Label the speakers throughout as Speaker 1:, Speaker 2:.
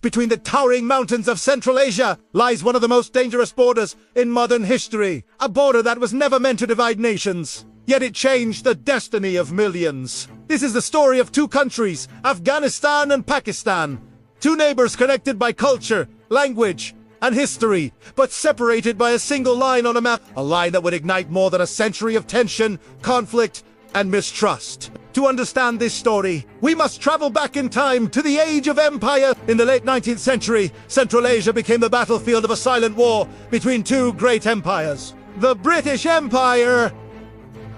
Speaker 1: Between the towering mountains of Central Asia lies one of the most dangerous borders in modern history. A border that was never meant to divide nations. Yet it changed the destiny of millions. This is the story of two countries, Afghanistan and Pakistan. Two neighbors connected by culture, language, and history, but separated by a single line on a map. A line that would ignite more than a century of tension, conflict, and mistrust. To understand this story, we must travel back in time to the age of empire. In the late 19th century, Central Asia became the battlefield of a silent war between two great empires. The British Empire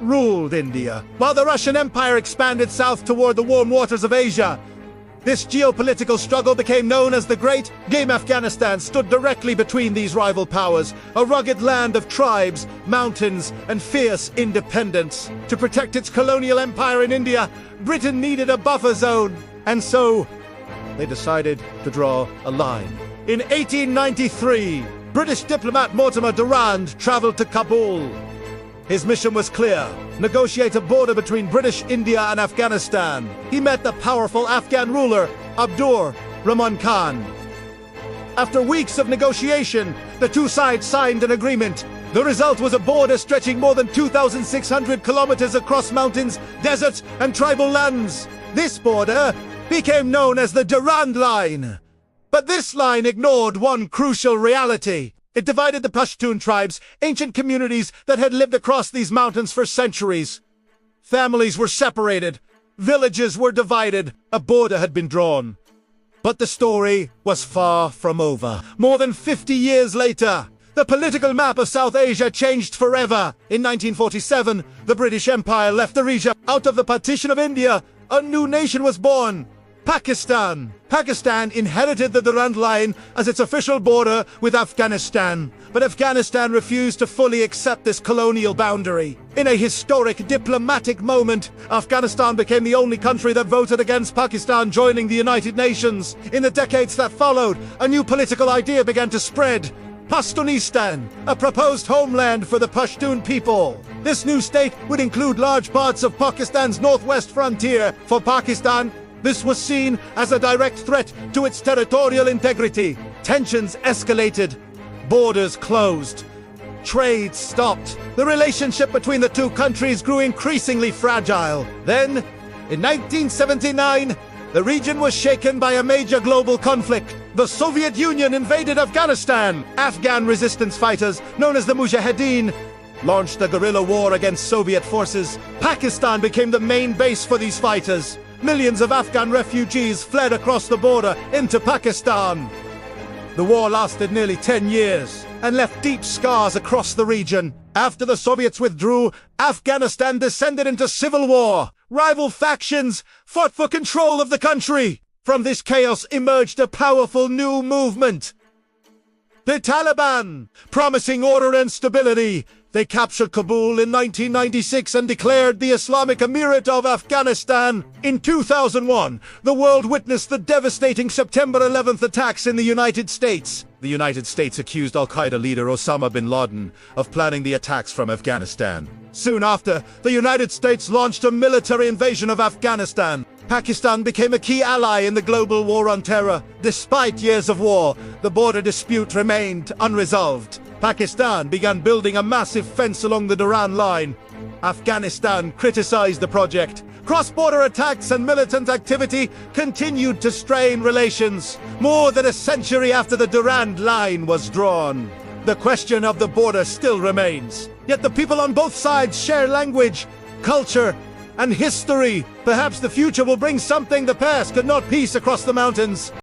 Speaker 1: ruled India, while the Russian Empire expanded south toward the warm waters of Asia. This geopolitical struggle became known as the Great Game. Afghanistan stood directly between these rival powers, a rugged land of tribes, mountains, and fierce independence. To protect its colonial empire in India, Britain needed a buffer zone, and so they decided to draw a line. In 1893, British diplomat Mortimer Durand traveled to Kabul. His mission was clear: negotiate a border between British India and Afghanistan. He met the powerful Afghan ruler, Abdur Rahman Khan. After weeks of negotiation, the two sides signed an agreement. The result was a border stretching more than 2,600 kilometers across mountains, deserts, and tribal lands. This border became known as the Durand Line. But this line ignored one crucial reality. It divided the Pashtun tribes, ancient communities that had lived across these mountains for centuries. Families were separated, villages were divided, a border had been drawn. But the story was far from over. More than 50 years later, the political map of South Asia changed forever. In 1947, the British Empire left the region. Out of the partition of India, a new nation was born: Pakistan. Pakistan inherited the Durand Line as its official border with Afghanistan, but Afghanistan refused to fully accept this colonial boundary. In a historic diplomatic moment, Afghanistan became the only country that voted against Pakistan joining the United Nations. In the decades that followed, a new political idea began to spread: Pashtunistan, a proposed homeland for the Pashtun people. This new state would include large parts of Pakistan's northwest frontier. For Pakistan, this was seen as a direct threat to its territorial integrity. Tensions escalated, borders closed, trade stopped. The relationship between the two countries grew increasingly fragile. Then, in 1979, the region was shaken by a major global conflict. The Soviet Union invaded Afghanistan. Afghan resistance fighters, known as the Mujahideen, launched a guerrilla war against Soviet forces. Pakistan became the main base for these fighters. Millions of Afghan refugees fled across the border into Pakistan. The war lasted nearly 10 years and left deep scars across the region. After the Soviets withdrew, Afghanistan descended into civil war. Rival factions fought for control of the country. From this chaos emerged a powerful new movement: the Taliban. Promising order and stability, they captured Kabul in 1996 and declared the Islamic Emirate of Afghanistan. In 2001, the world witnessed the devastating September 11th attacks in the United States. The United States accused Al-Qaeda leader Osama bin Laden of planning the attacks from Afghanistan. Soon after, the United States launched a military invasion of Afghanistan. Pakistan became a key ally in the global war on terror. Despite years of war, the border dispute remained unresolved. Pakistan began building a massive fence along the Durand Line. Afghanistan criticized the project. Cross-border attacks and militant activity continued to strain relations. More than a century after the Durand Line was drawn, the question of the border still remains. Yet the people on both sides share language, culture, and history. Perhaps the future will bring something the past could not. Peace across the mountains.